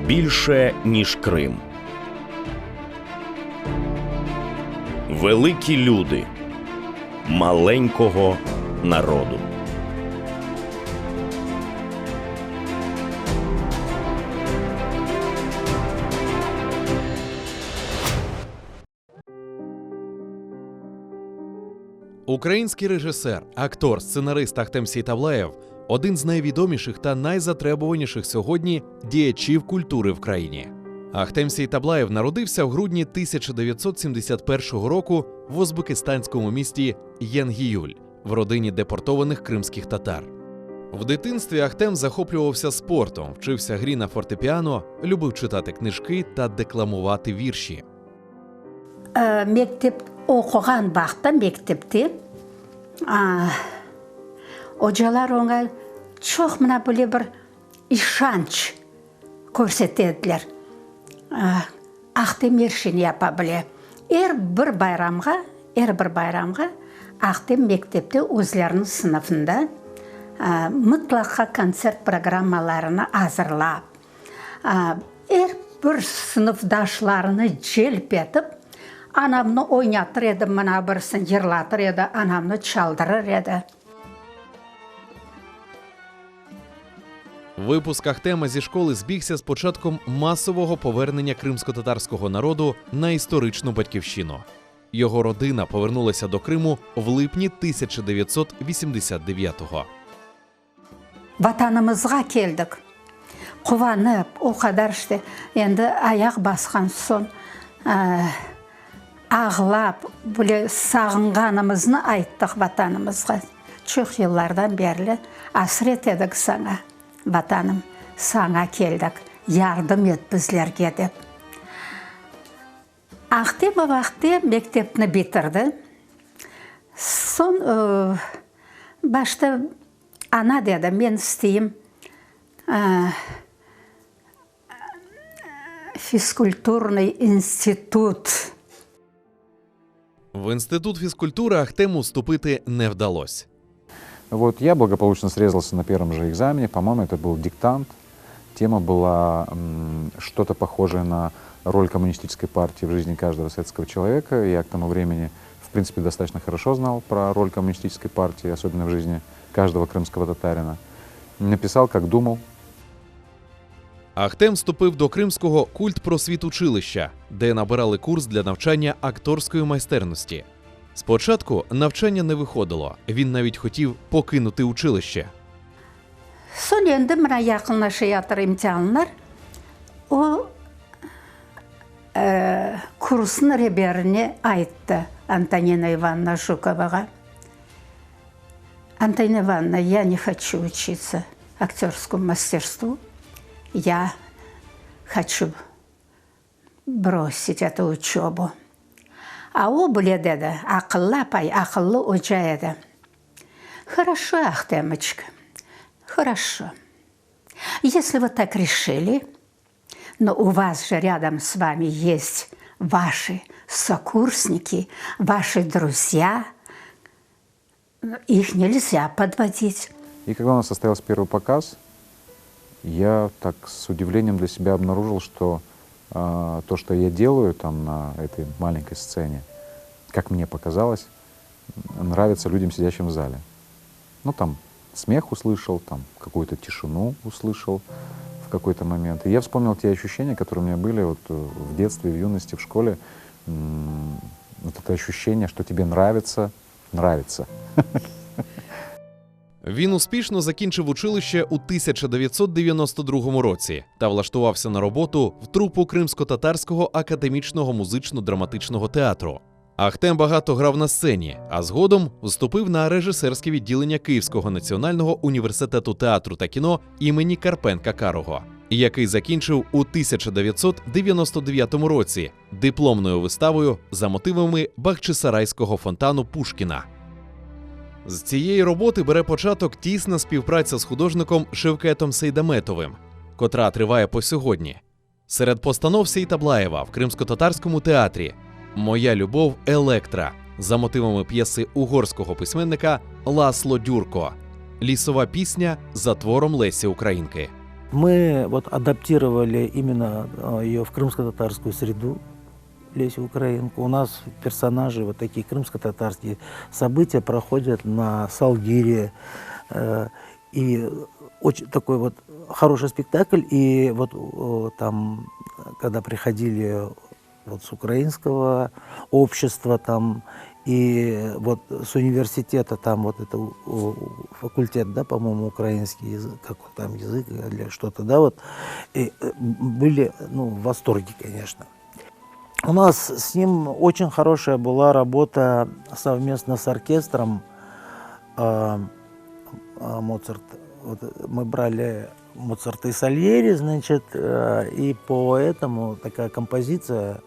більше, ніж Крим. Великі люди маленького народу. Український режисер, актор, сценарист Ахтем Сейтаблаєв – один з найвідоміших та найзатребуваніших сьогодні діячів культури в країні. Ахтем Сейтаблаєв народився в грудні 1971 року в узбекистанському місті Янгіюль в родині депортованих кримських татар. В дитинстві Ахтем захоплювався спортом, вчився грі на фортепіано, любив читати книжки та декламувати вірші. Мектеп оқыған бақта мектепте hocалар оңай çok мына böyle bir işanç көрсетеділер. Ахтем ершін япа біле. Әр бір байрамға Ахтем мектепте өзлерінің сыныфында мұтлаққа концерт программаларını азырлап, әр бір сыныфдашларını желпетіп, анамны ойнатыр еді, мына бірсін жырлатыр еді, анамны чалдырыр еді. Випуск Ахтема зі школи збігся з початком масового повернення кримсько-татарського народу на історичну батьківщину. Його родина повернулася до Криму в липні 1989-го. Ватанымызға келдік. Қуанып, о қадар іште, енді аяқ басқан соң ағылап, сағынғанымызны айттық ватанымызға. Çok yıllardan beri асырет едік саңа. Ватаным, саңа келдік, ярдым ет бізлерге деп. Ахтем мектепні бітірді. Сон башта ана деді, мен істейім физкультурный институт. В інститут фізкультури Ахтему вступити не вдалося. Вот я благополучно срезался на первом же экзамене, по-моему, это был диктант. Тема была что-то похожее на роль коммунистической партии в жизни каждого советского человека. Я к тому времени, в принципе, достаточно хорошо знал про роль коммунистической партии, особенно в жизни каждого крымского татарина. Написал, как думал. Ахтем вступив до Кримського культпросвітучилища, де набирали курс для навчання акторської майстерності. Спочатку навчання не виходило, він навіть хотів покинути училище. Сон енді мына жақынлаша жатыр имтиханлар. О курсын реберіне айтты Антонина Ивановна Жуковаға. Антонина Ивановна, я не хочу учиться актерскому мастерству. Я хочу бросить эту учебу. А о біле деді, ақыллы апай, ақыллы оча еді. Хорошо, Ахтемочка, хорошо. Если вы так решили, но у вас же рядом с вами есть ваши сокурсники, ваши друзья, их нельзя подводить. И когда у нас состоялся первый показ, я так с удивлением для себя обнаружил, что то, что я делаю там на этой маленькой сцене, как мне показалось, нравится людям, сидящим в зале. Ну, там смех услышал, там какую-то тишину услышал в какой-то момент. И я вспомнил те ощущения, которые у меня были вот в детстве, в юности, в школе. Вот это ощущение, что тебе нравится. Він успішно закінчив училище у 1992 році та влаштувався на роботу в трупу Кримсько-татарського академічного музично-драматичного театру. Ахтем багато грав на сцені, а згодом вступив на режисерське відділення Київського національного університету театру та кіно імені Карпенка-Карого, який закінчив у 1999 році дипломною виставою за мотивами Бахчисарайського фонтану Пушкіна. З цієї роботи бере початок тісна співпраця з художником Шевкетом Сейдаметовим, котра триває по сьогодні. Серед постанов Сейтаблаєва в Кримсько-татарському театрі «Моя любов Електра» за мотивами п'єси угорського письменника Ласло Дюрко, «Лісова пісня» за твором Лесі Українки. Мы вот адаптировали именно ее в крымско-татарскую среду, Лесю Украинку. У нас персонажи, вот такие крымско-татарские события проходят на Салгире. И очень такой вот хороший спектакль. И вот там, когда приходили вот с украинского общества там, и вот с университета, там вот это факультет, да, по-моему, украинский язык, как там язык или что-то, да, вот, и были, ну, в восторге, конечно. У нас с ним очень хорошая была работа совместно с оркестром Моцарт. Вот мы брали Моцарта и Сальери, значит, и по этому такая композиция,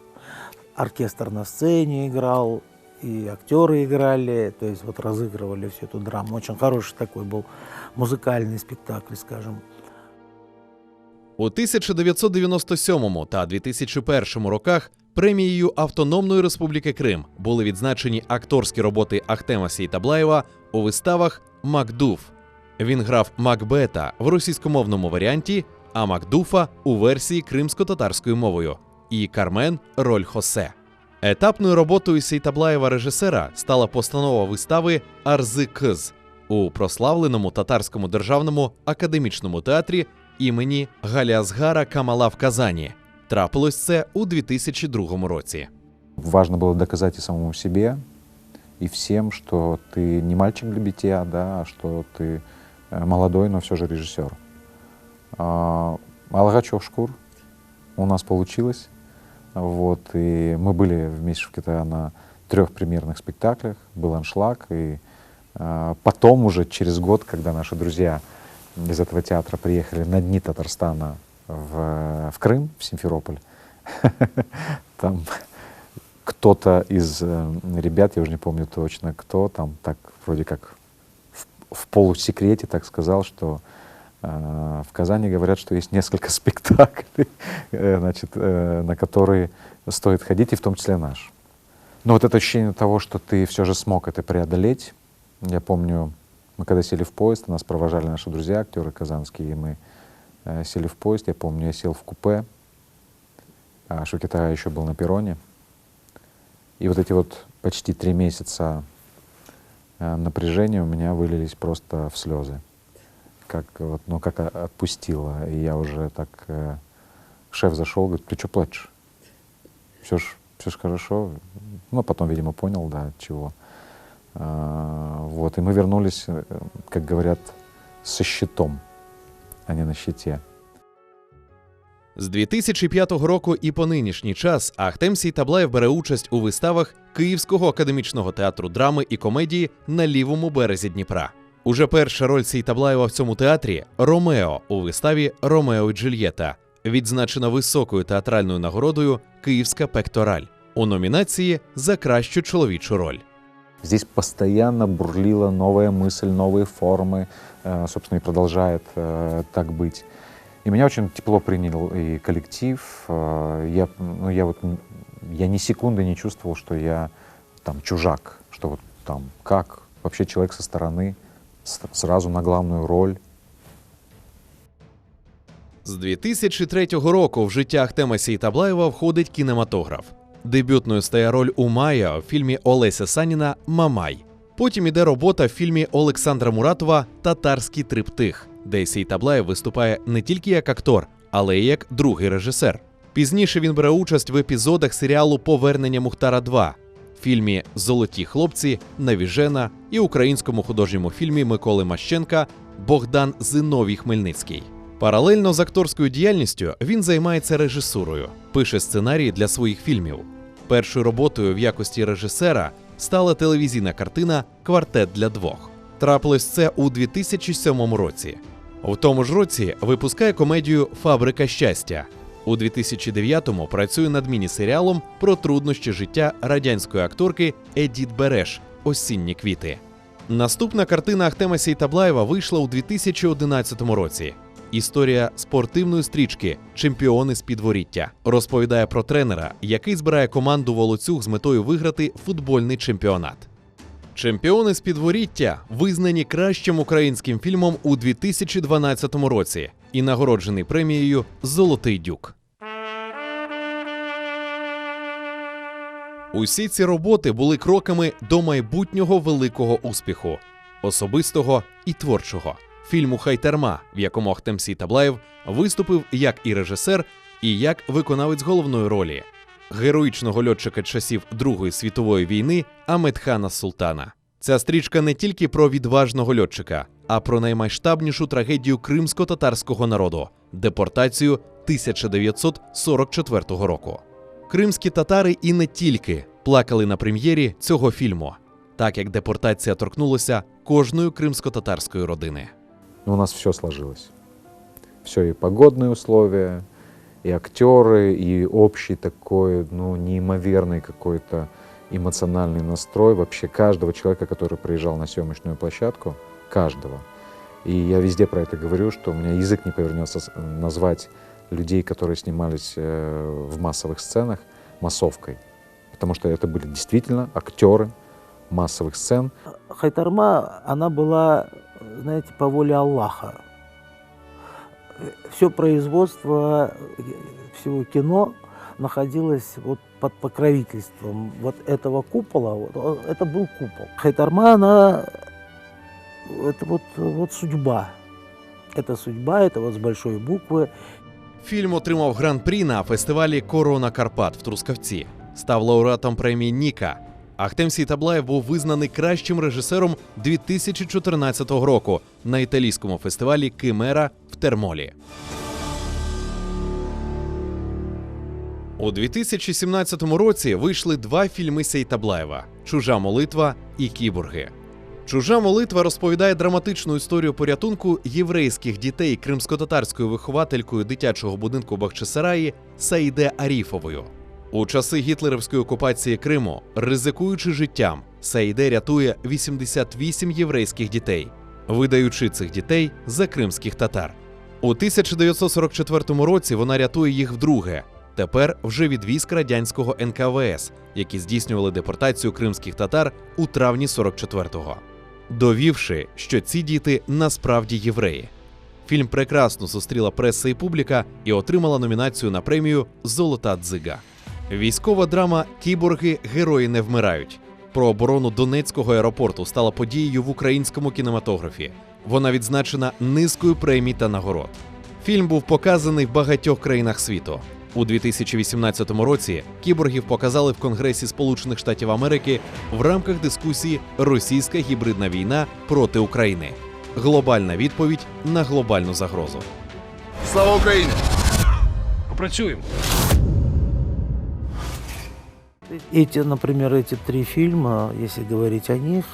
оркестр на сцене играл, и актеры играли, то есть вот разыгрывали всю эту драму. Очень хороший такой был музикальний спектакль, скажем. У 1997 та 2001 роках премією Автономної Республіки Крим були відзначені акторські роботи Ахтема Сейтаблаєва у виставах «Макдуф». Він грав Макбета в російськомовному варіанті, а Макдуфа у версії кримсько-татарською мовою і Кармен – роль Хосе. Етапною роботою Сейтаблаєва-режисера стала постанова вистави «Арзи Кыз» у прославленому татарському державному академічному театрі імені Галіасгара Камала в Казані. Трапилось це у 2002 році. Важно было доказать и самому себе, и всем, что ты не мальчик для битья, да, а что ты молодой, но все же режиссер. Алгачев Шкур у нас получилось. Вот, и мы были вместе в Китае на 3 премьерных спектаклях, был аншлаг, и потом уже через год, когда наши друзья из этого театра приехали на Дни Татарстана в Крым, в Симферополь, там кто-то из ребят, я уже не помню точно кто, там так вроде как в полусекрете так сказал, что в Казани говорят, что есть несколько спектаклей, значит, на которые стоит ходить, и в том числе наш. Но вот это ощущение того, что ты все же смог это преодолеть. Я помню, мы когда сели в поезд, нас провожали наши друзья, актеры казанские, и мы сели в поезд. Я помню, я сел в купе, а Шукита еще был на перроне. И вот эти вот почти 3 месяца напряжения у меня вылились просто в слезы. Как, вот, ну, как отпустило. И я уже так... шеф зашел, говорит, ты что плачешь? Все ж хорошо. Ну, потом, видимо, понял, да, от чего. Вот, и мы вернулись, как говорят, со щитом, а не на щите. З 2005 року і по нинішній час Ахтем Сейтаблаєв бере участь у виставах Київського академічного театру драми і комедії на лівому березі Дніпра. Уже перша роль Сейтаблаєва в цьому театрі – Ромео у виставі «Ромео і Джульєта», відзначена високою театральною нагородою «Київська пектораль» у номінації «За кращу чоловічу роль». Здесь постоянно бурлила новая мысль, новые формы, собственно, и продолжает так быть. И меня очень тепло принял и коллектив. Я ни секунды не чувствовал, что я там чужак, что вот там как вообще человек со стороны сразу на главную роль. З 2003 року в життя Ахтема Сейтаблаєва входить кінематограф. Дебютною стає роль Умая в фільмі Олеся Саніна «Мамай». Потім іде робота в фільмі Олександра Муратова «Татарський триптих», де Сейтаблаєв виступає не тільки як актор, але й як другий режисер. Пізніше він бере участь в епізодах серіалу «Повернення Мухтара 2», фільмі «Золоті хлопці», «Навіжена» і українському художньому фільмі Миколи Мащенка «Богдан Зиновій Хмельницький». Паралельно з акторською діяльністю він займається режисурою, пише сценарії для своїх фільмів. Першою роботою в якості режисера стала телевізійна картина «Квартет для двох». Трапилось це у 2007 році. У тому ж році випускає комедію «Фабрика щастя». У 2009-му працює над міні-серіалом про труднощі життя радянської акторки Едіт Береш «Осінні квіти». Наступна картина Ахтема Сейтаблаєва вийшла у 2011 році. Історія спортивної стрічки «Чемпіони з підворіття» розповідає про тренера, який збирає команду волоцюг з метою виграти футбольний чемпіонат. Чемпіони з підворіття визнані кращим українським фільмом у 2012 році і нагороджений премією «Золотий дюк». Усі ці роботи були кроками до майбутнього великого успіху – особистого і творчого. Фільму «Хайтарма», в якому Ахтем Сейтаблаєв виступив як і режисер, і як виконавець головної ролі – героїчного льотчика часів Другої світової війни Амедхана Султана. Ця стрічка не тільки про відважного льотчика, а про наймасштабнішу трагедію кримсько-татарського народу – депортацію 1944 року. Кримські татари і не тільки плакали на прем'єрі цього фільму, так як депортація торкнулася кожної кримсько-татарської родини. У нас все сложилось. Все, и погодные условия, и актеры, и общий такой, неимоверный какой-то эмоциональный настрой вообще каждого человека, который приезжал на съемочную площадку, каждого. И я везде про это говорю, что у меня язык не повернется назвать людей, которые снимались в массовых сценах, массовкой. Потому что это были действительно актеры массовых сцен. Хайтарма, она была, знаете, по воле Аллаха. Все производство всего кино находилось вот под покровительством вот этого купола. Это был купол. Хайтарма, она, это вот судьба. Это судьба, это вот с большой буквы. Фільм отримав гран-прі на фестивалі «Корона Карпат» в Трускавці. Став лауреатом премії «Ніка». Ахтем Сейтаблаєв був визнаний кращим режисером 2014 року на італійському фестивалі «Кимера» в Термолі. У 2017 році вийшли два фільми Сейтаблаєва «Чужа молитва» і «Кіборги». «Чужа молитва» розповідає драматичну історію порятунку єврейських дітей кримсько-татарською вихователькою дитячого будинку Бахчисараї Саїде Аріфовою. У часи гітлерівської окупації Криму, ризикуючи життям, Саїде рятує 88 єврейських дітей, видаючи цих дітей за кримських татар. У 1944 році вона рятує їх вдруге, тепер вже від військ радянського НКВС, які здійснювали депортацію кримських татар у травні 44-го. Довівши, що ці діти насправді євреї. Фільм прекрасно зустріла преса і публіка і отримала номінацію на премію «Золота дзига». Військова драма «Кіборги. Герої не вмирають» про оборону Донецького аеропорту стала подією в українському кінематографі. Вона відзначена низкою премій та нагород. Фільм був показаний в багатьох країнах світу. У 2018 році «Кіборгів» показали в Конгресі Сполучених Штатів Америки в рамках дискусії «Російська гібридна війна проти України. Глобальна відповідь на глобальну загрозу». Слава Україні! Попрацюємо! Например, эти три фильма, если говорить о них,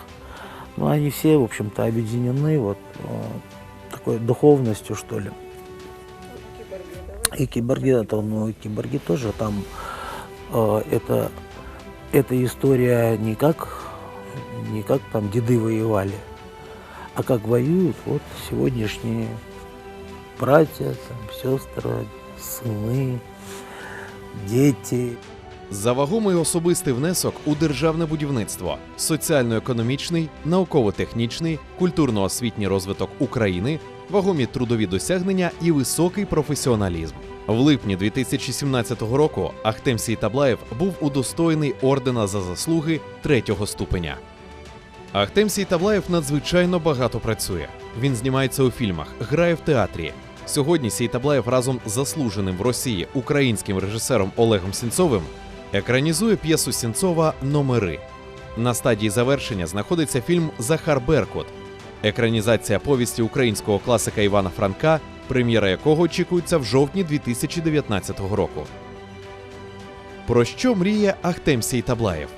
они все, в общем-то, объединены вот такой духовностью, что ли. И «Киборги», «Киборги» тоже там это история не как там деды воевали, а как воюют вот сегодняшние братья, там, сестры, сыны, дети. За вагомий особистий внесок у державне будівництво, соціально-економічний, науково-технічний, культурно-освітній розвиток України, вагомі трудові досягнення і високий професіоналізм. В липні 2017 року Ахтем Сейтаблаєв був удостоєний ордена за заслуги 3-го ступеня. Ахтем Сейтаблаєв надзвичайно багато працює. Він знімається у фільмах, грає в театрі. Сьогодні Сейтаблаєв разом з заслуженим в Росії українським режисером Олегом Сенцовим екранізує п'єсу Сенцова «Номери». На стадії завершення знаходиться фільм «Захар Беркут», екранізація повісті українського класика Івана Франка, прем'єра якого очікується в жовтні 2019 року. Про що мріє Ахтем Сейтаблаєв?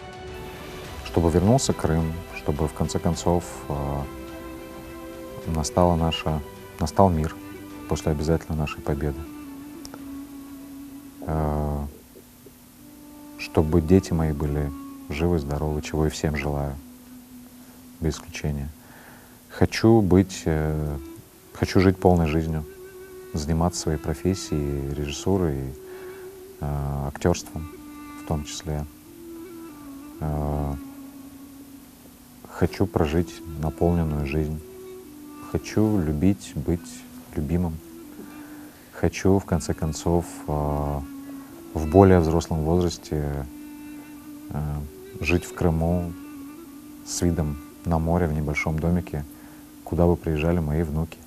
Чтобы вернулся Крым, чтобы в конце концов настал мир после обязательно нашей победы. Чтобы дети мои были живы, здоровы, чего и всем желаю, без исключения. Хочу жить полной жизнью, заниматься своей профессией, режиссурой, актерством в том числе. хочу прожить наполненную жизнь. Хочу любить, быть любимым. Хочу, в конце концов, в более взрослом возрасте жить в Крыму с видом на море в небольшом домике, куда бы приезжали мои внуки.